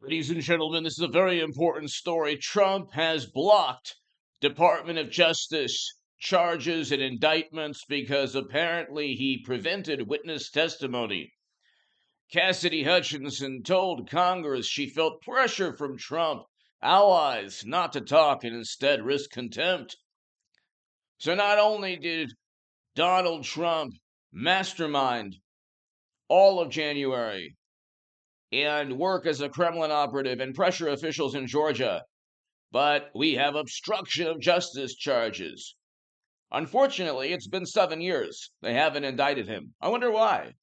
Ladies and gentlemen, this is a very important story. Trump has blocked Department of Justice charges and indictments because apparently he prevented witness testimony. Cassidy Hutchinson told Congress she felt pressure from Trump allies not to talk and instead risk contempt. So not only did Donald Trump mastermind all of January and work as a Kremlin operative and pressure officials in Georgia, but we have obstruction of justice charges. Unfortunately, it's been 7 years. They haven't indicted him. I wonder why.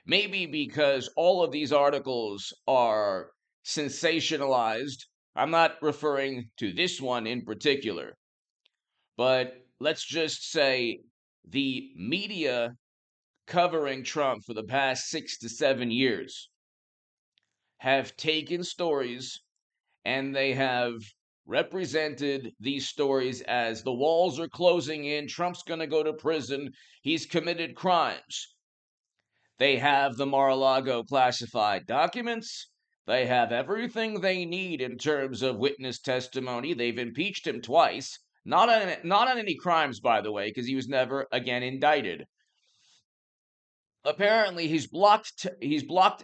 Maybe because all of these articles are sensationalized. I'm not referring to this one in particular, but let's just say the media covering Trump for the past 6 to 7 years have taken stories and they have represented these stories as the walls are closing in, Trump's going to go to prison, he's committed crimes. They have the Mar-a-Lago classified documents. They have everything they need in terms of witness testimony. They've impeached him twice. Not on any crimes, by the way, because he was never again indicted. Apparently, he's blocked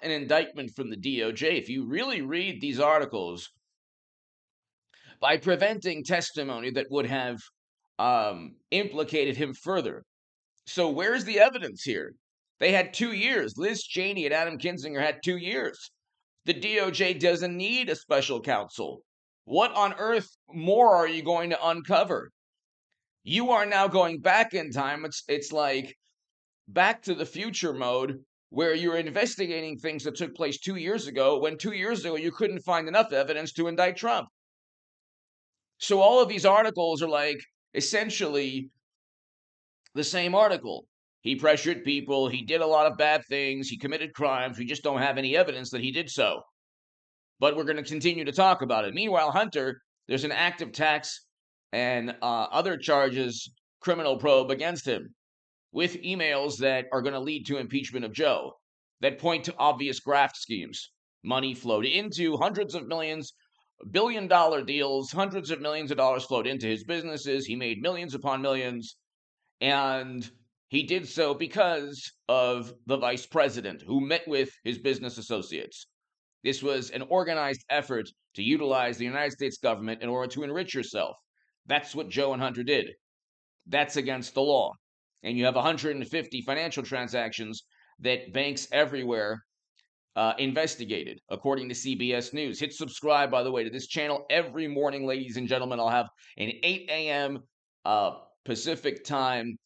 an indictment from the DOJ. If you really read these articles, by preventing testimony that would have implicated him further. So where's the evidence here? They had 2 years. Liz Cheney and Adam Kinzinger had 2 years. The DOJ doesn't need a special counsel. What on earth more are you going to uncover? You are now going back in time. It's like Back to the Future mode, where you're investigating things that took place 2 years ago, when 2 years ago you couldn't find enough evidence to indict Trump. So all of these articles are like essentially the same article. He pressured people, he did a lot of bad things, he committed crimes, we just don't have any evidence that he did so. But we're going to continue to talk about it. Meanwhile, Hunter, there's an active tax and other charges, criminal probe against him, with emails that are going to lead to impeachment of Joe, that point to obvious graft schemes. Money flowed into hundreds of millions, billion-dollar deals, hundreds of millions of dollars flowed into his businesses. He made millions upon millions, and he did so because of the vice president who met with his business associates. This was an organized effort to utilize the United States government in order to enrich yourself. That's what Joe and Hunter did. That's against the law. And you have 150 financial transactions that banks everywhere investigated, according to CBS News. Hit subscribe, by the way, to this channel every morning, ladies and gentlemen. I'll have an 8 a.m. Pacific time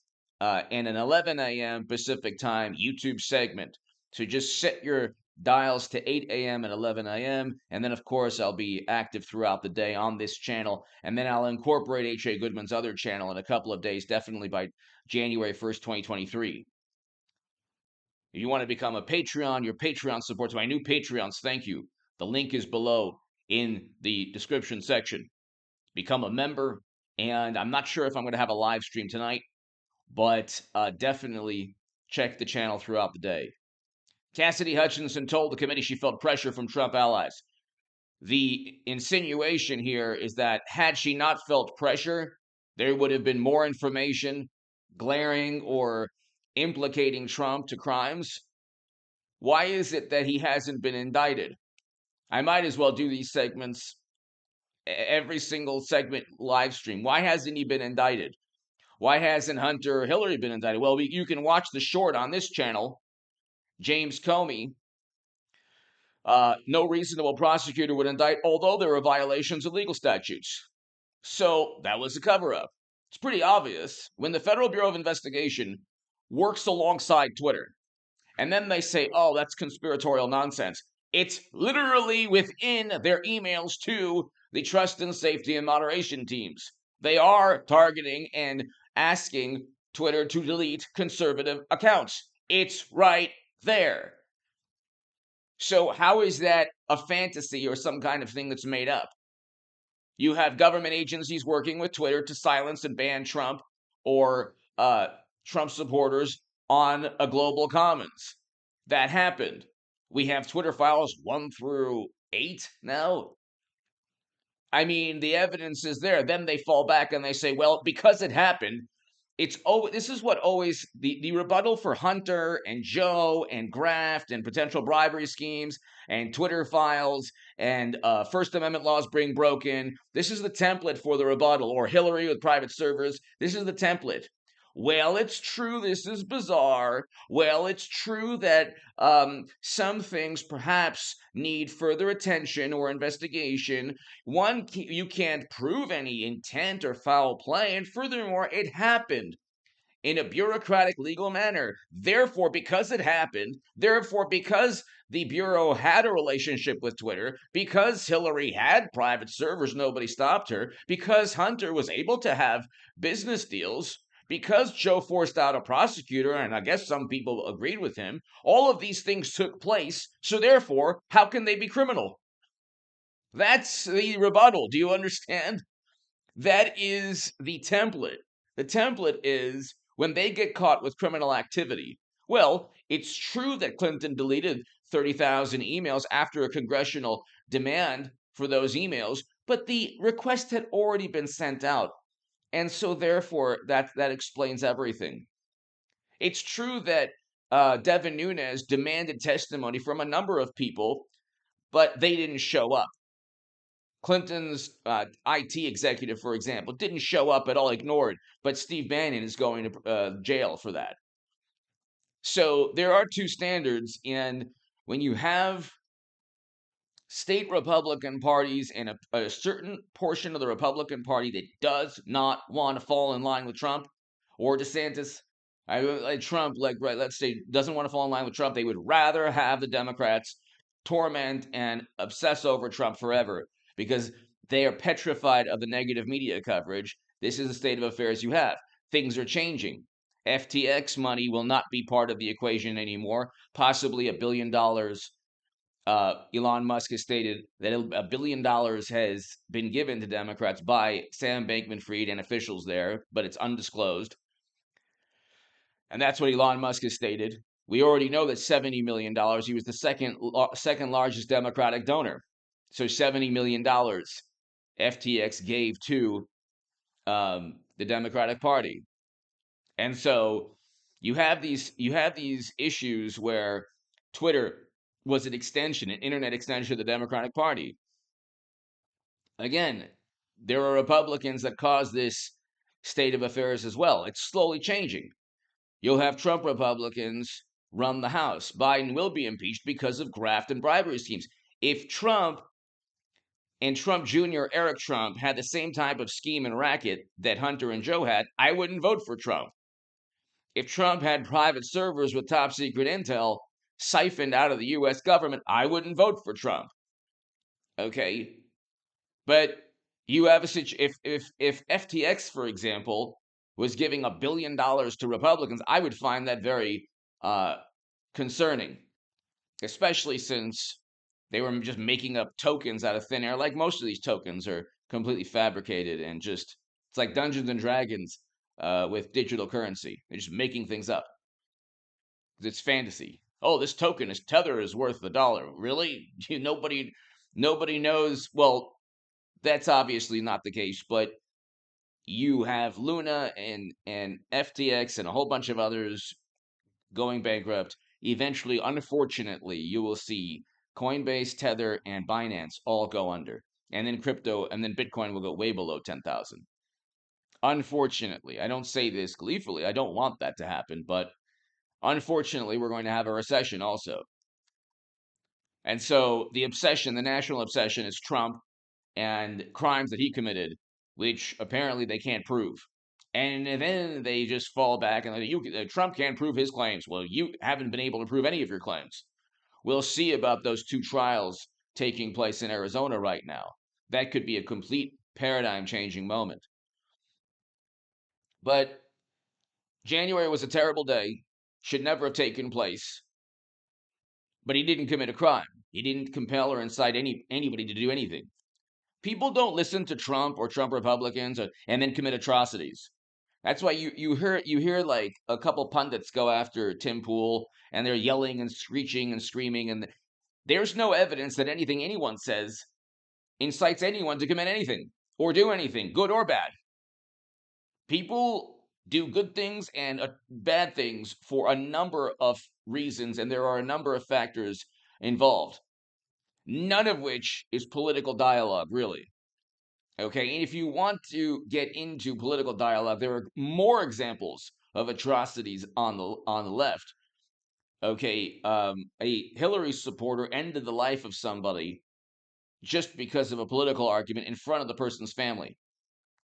and an 11 a.m. Pacific time YouTube segment. So just set your dials to 8 a.m. and 11 a.m. And then, of course, I'll be active throughout the day on this channel. And then I'll incorporate H.A. Goodman's other channel in a couple of days, definitely by January 1st, 2023. If you want to become a Patreon, your Patreon support to my new Patreons, thank you. The link is below in the description section. Become a member, and I'm not sure if I'm going to have a live stream tonight, but definitely check the channel throughout the day. Cassidy Hutchinson told the committee she felt pressure from Trump allies. The insinuation here is that had she not felt pressure, there would have been more information glaring or implicating Trump to crimes. Why is it that he hasn't been indicted? I might as well do these segments, every single segment live stream. Why hasn't he been indicted? Why hasn't Hunter or Hillary been indicted? Well, you can watch the short on this channel. James Comey, no reasonable prosecutor would indict, although there are violations of legal statutes. So that was a cover-up. It's pretty obvious. When the Federal Bureau of Investigation works alongside Twitter, and then they say, oh, that's conspiratorial nonsense. It's literally within their emails to the trust and safety and moderation teams. They are targeting and asking Twitter to delete conservative accounts. It's right there. So how is that a fantasy or some kind of thing that's made up? You have government agencies working with Twitter to silence and ban Trump or Trump supporters on a global commons. That happened. We have Twitter files 1 through 8 now. I mean, the evidence is there. Then they fall back and they say, well, because it happened, this is what always the rebuttal for Hunter and Joe and graft and potential bribery schemes and Twitter files and First Amendment laws being broken. This is the template for the rebuttal, or Hillary with private servers. This is the template. Well, it's true. This is bizarre. Well, it's true that some things perhaps need further attention or investigation. One, you can't prove any intent or foul play, and furthermore, it happened in a bureaucratic legal manner. Therefore, because it happened, therefore, because the Bureau had a relationship with Twitter, because Hillary had private servers, nobody stopped her, because Hunter was able to have business deals, because Joe forced out a prosecutor, and I guess some people agreed with him, all of these things took place. So therefore, how can they be criminal? That's the rebuttal. Do you understand? That is the template. The template is when they get caught with criminal activity. Well, it's true that Clinton deleted 30,000 emails after a congressional demand for those emails, but the request had already been sent out. And so therefore, that explains everything. It's true that Devin Nunes demanded testimony from a number of people, but they didn't show up. Clinton's IT executive, for example, didn't show up at all, ignored, but Steve Bannon is going to jail for that. So there are two standards, and when you have state Republican parties and a certain portion of the Republican Party that does not want to fall in line with Trump or DeSantis, Trump, let's say, doesn't want to fall in line with Trump, they would rather have the Democrats torment and obsess over Trump forever because they are petrified of the negative media coverage. This is the state of affairs you have. Things are changing. FTX money will not be part of the equation anymore. Possibly $1 billion. Elon Musk has stated that $1 billion has been given to Democrats by Sam Bankman-Fried and officials there, but it's undisclosed. And that's what Elon Musk has stated. We already know that $70 million, he was the second largest Democratic donor. So $70 million FTX gave to the Democratic Party. And so you have these issues where Twitter was an internet extension of the Democratic Party. Again, there are Republicans that caused this state of affairs as well. It's slowly changing. You'll have Trump Republicans run the House. Biden will be impeached because of graft and bribery schemes. If Trump and Trump Jr., Eric Trump, had the same type of scheme and racket that Hunter and Joe had, I wouldn't vote for Trump. If Trump had private servers with top secret intel siphoned out of the U.S. government, I wouldn't vote for Trump. Okay? But you have if FTX, for example, was giving $1 billion to Republicans, I would find that very concerning, especially since they were just making up tokens out of thin air. Like most of these tokens are completely fabricated and just, it's like Dungeons and Dragons with digital currency. They're just making things up. It's fantasy. Oh, this token, this tether is worth $1. Really? Nobody knows. Well, that's obviously not the case, but you have Luna and FTX and a whole bunch of others going bankrupt. Eventually, unfortunately, you will see Coinbase, Tether, and Binance all go under. And then Bitcoin will go way below 10,000. Unfortunately, I don't say this gleefully. I don't want that to happen, but unfortunately, we're going to have a recession also. And so the national obsession is Trump and crimes that he committed, which apparently they can't prove. And then they just fall back and Trump can't prove his claims. Well, you haven't been able to prove any of your claims. We'll see about those two trials taking place in Arizona right now. That could be a complete paradigm-changing moment. But January was a terrible day, should never have taken place. But he didn't commit a crime. He didn't compel or incite anybody to do anything. People don't listen to Trump or Trump Republicans and then commit atrocities. That's why you hear like a couple pundits go after Tim Pool and they're yelling and screeching and screaming, and There's no evidence that anything anyone says incites anyone to commit anything or do anything, good or bad. People do good things and bad things for a number of reasons, and there are a number of factors involved, none of which is political dialogue, really. Okay, and if you want to get into political dialogue, there are more examples of atrocities on the left. Okay, a Hillary supporter ended the life of somebody just because of a political argument in front of the person's family.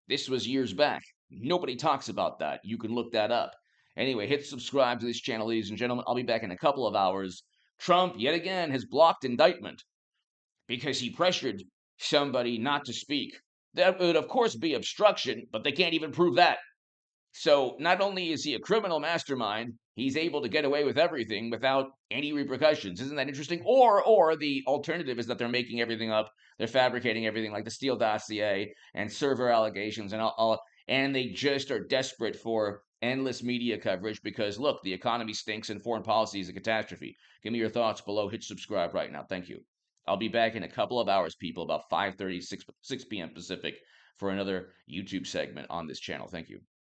This was years back. Nobody talks about that. You can look that up. Anyway, hit subscribe to this channel, ladies and gentlemen. I'll be back in a couple of hours. Trump, yet again, has blocked indictment because he pressured somebody not to speak. That would, of course, be obstruction, but they can't even prove that. So not only is he a criminal mastermind, he's able to get away with everything without any repercussions. Isn't that interesting? Or the alternative is that they're making everything up. They're fabricating everything, like the Steele dossier and server allegations and all, and they just are desperate for endless media coverage because look, the economy stinks and foreign policy is a catastrophe. Give me your thoughts below. Hit subscribe right now. Thank you. I'll be back in a couple of hours, people, about 5:30, 6 p.m. Pacific, for another YouTube segment on this channel. Thank you.